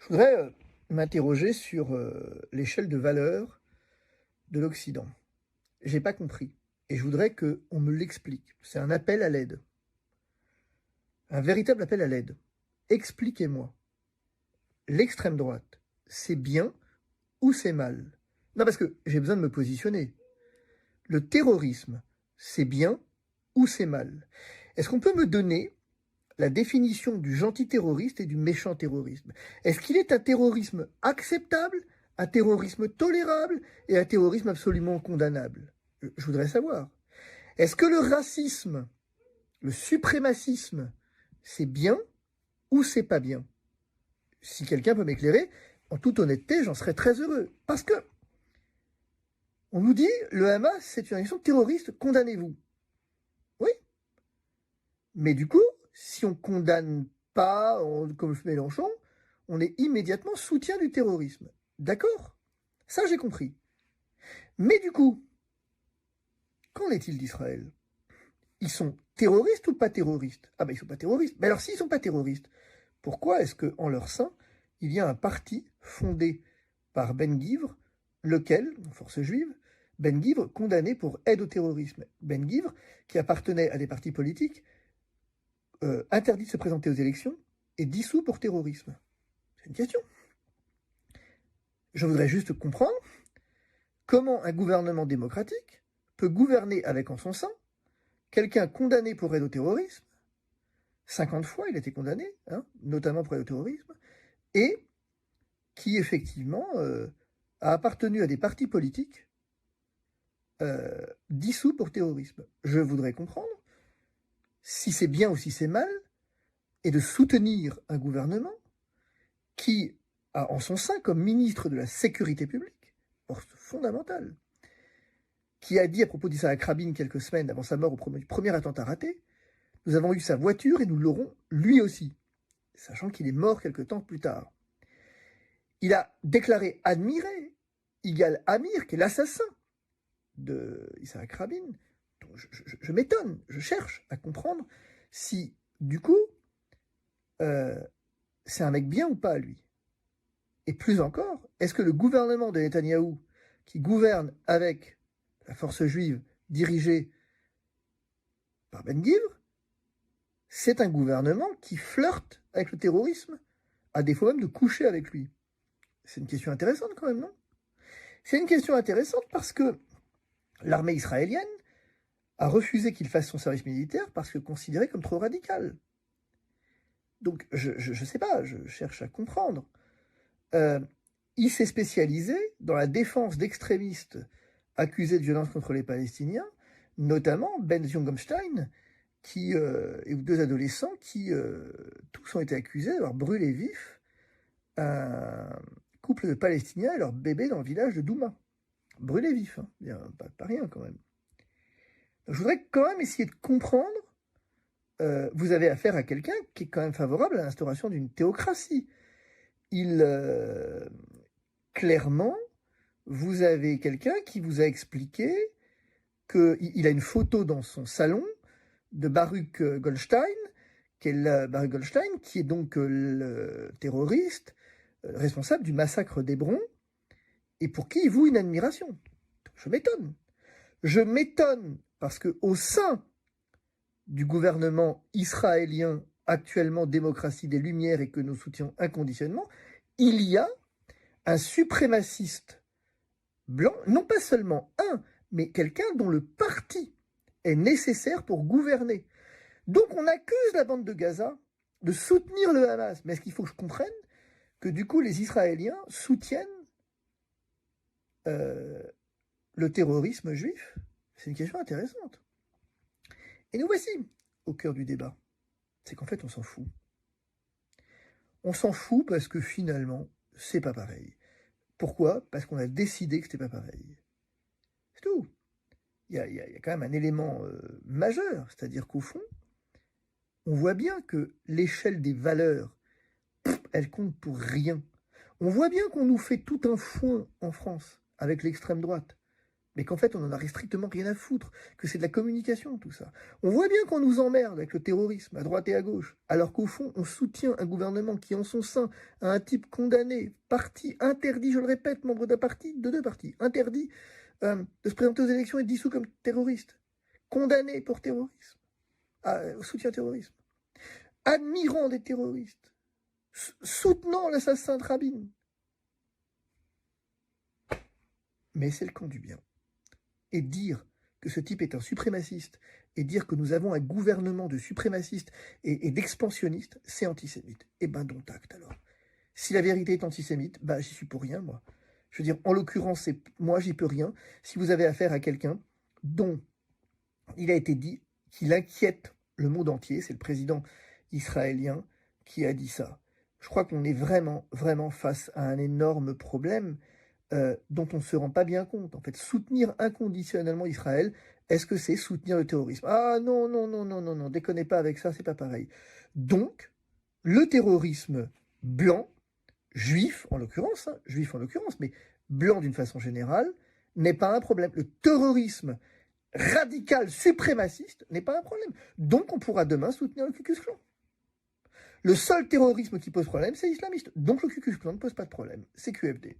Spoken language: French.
Je voudrais m'interroger sur l'échelle de valeur de l'Occident. J'ai pas compris et je voudrais qu'on me l'explique. C'est un appel à l'aide, un véritable appel à l'aide. Expliquez-moi, l'extrême droite, c'est bien ou c'est mal? Non, parce que j'ai besoin de me positionner. Le terrorisme, c'est bien ou c'est mal? Est-ce qu'on peut me donner la définition du gentil terroriste et du méchant terrorisme? Est-ce qu'il est un terrorisme acceptable, un terrorisme tolérable et un terrorisme absolument condamnable? Je voudrais savoir. Est-ce que le racisme, le suprémacisme, c'est bien ou c'est pas bien? Si quelqu'un peut m'éclairer, en toute honnêteté, j'en serais très heureux. Parce que on nous dit, le Hamas, c'est une organisation terroriste, condamnez-vous. Oui. Mais du coup, si on condamne pas, comme le fait Mélenchon, on est immédiatement soutien du terrorisme. D'accord? Ça, j'ai compris. Mais du coup, qu'en est-il d'Israël? Ils sont terroristes ou pas terroristes? Ah ben, ils sont pas terroristes. Mais alors, s'ils sont pas terroristes, pourquoi est-ce qu'en leur sein, il y a un parti fondé par Ben Gvir, lequel, force juive, Ben Gvir condamné pour aide au terrorisme? Ben Gvir, qui appartenait à des partis politiques, interdit de se présenter aux élections et dissous pour terrorisme. C'est une question. Je voudrais juste comprendre comment un gouvernement démocratique peut gouverner avec en son sein quelqu'un condamné pour aide au terrorisme, 50 fois il a été condamné, notamment pour aide au terrorisme, et qui effectivement a appartenu à des partis politiques dissous pour terrorisme. Je voudrais comprendre si c'est bien ou si c'est mal, et de soutenir un gouvernement qui a en son sein comme ministre de la sécurité publique, poste fondamentale, qui a dit à propos d'Issaoui Rabin quelques semaines avant sa mort au premier attentat raté, nous avons eu sa voiture et nous l'aurons lui aussi, sachant qu'il est mort quelque temps plus tard. Il a déclaré admirer Yigal Amir, qui est l'assassin de Issaoui Rabin. Donc je m'étonne, je cherche à comprendre si, du coup, c'est un mec bien ou pas, lui. Et plus encore, est-ce que le gouvernement de Netanyahou, qui gouverne avec la force juive dirigée par Ben Gvir, c'est un gouvernement qui flirte avec le terrorisme, à défaut même de coucher avec lui? C'est une question intéressante quand même, non? C'est une question intéressante parce que l'armée israélienne a refusé qu'il fasse son service militaire parce que considéré comme trop radical. Donc, je sais pas, je cherche à comprendre. Il s'est spécialisé dans la défense d'extrémistes accusés de violence contre les Palestiniens, notamment Ben Ziongompstein, et deux adolescents qui tous ont été accusés d'avoir brûlé vif un couple de Palestiniens et leur bébé dans le village de Douma. Brûlé vif, bien, pas rien quand même. Donc, je voudrais quand même essayer de comprendre. Vous avez affaire à quelqu'un qui est quand même favorable à l'instauration d'une théocratie. Clairement, vous avez quelqu'un qui vous a expliqué qu'il a une photo dans son salon de Baruch Goldstein, Baruch Goldstein, qui est donc le terroriste responsable du massacre d'Hébron, et pour qui il voue une admiration. Je m'étonne. Je m'étonne parce qu'au sein du gouvernement israélien, actuellement démocratie des Lumières et que nous soutenons inconditionnellement, il y a un suprémaciste blanc, non pas seulement un, mais quelqu'un dont le parti est nécessaire pour gouverner. Donc on accuse la bande de Gaza de soutenir le Hamas. Mais est-ce qu'il faut que je comprenne que du coup les Israéliens soutiennent le terrorisme juif? C'est une question intéressante. Et nous voici au cœur du débat. C'est qu'en fait on s'en fout. On s'en fout parce que finalement c'est pas pareil. Pourquoi? Parce qu'on a décidé que c'était pas pareil. C'est tout. Il y a quand même un élément majeur, c'est-à-dire qu'au fond, on voit bien que l'échelle des valeurs, elle compte pour rien. On voit bien qu'on nous fait tout un foin en France avec l'extrême droite. mais qu'en fait on en a strictement rien à foutre, que c'est de la communication tout ça. On voit bien qu'on nous emmerde avec le terrorisme à droite et à gauche, alors qu'au fond on soutient un gouvernement qui en son sein a un type condamné, parti interdit, je le répète, membre d'un parti, de deux partis, interdit de se présenter aux élections et dissous comme terroriste, condamné pour terrorisme, soutien terrorisme, admirant des terroristes, soutenant l'assassin de Rabin. Mais c'est le camp du bien. Et dire que ce type est un suprémaciste, et dire que nous avons un gouvernement de suprémacistes et d'expansionnistes, c'est antisémite. Eh ben, dont acte alors. Si la vérité est antisémite, bah j'y suis pour rien, moi. Je veux dire, en l'occurrence, moi, j'y peux rien. Si vous avez affaire à quelqu'un dont il a été dit qu'il inquiète le monde entier, c'est le président israélien qui a dit ça. Je crois qu'on est vraiment, vraiment face à un énorme problème dont on ne se rend pas bien compte. En fait, soutenir inconditionnellement Israël, est-ce que c'est soutenir le terrorisme? Ah non, non, non, non, non, non, déconnez pas avec ça, c'est pas pareil. Donc, le terrorisme blanc, juif en l'occurrence, mais blanc d'une façon générale, n'est pas un problème. Le terrorisme radical, suprémaciste, n'est pas un problème. Donc on pourra demain soutenir le Ku Klux Klan. Le seul terrorisme qui pose problème, c'est islamiste. Donc le Ku Klux Klan ne pose pas de problème. C'est QFD.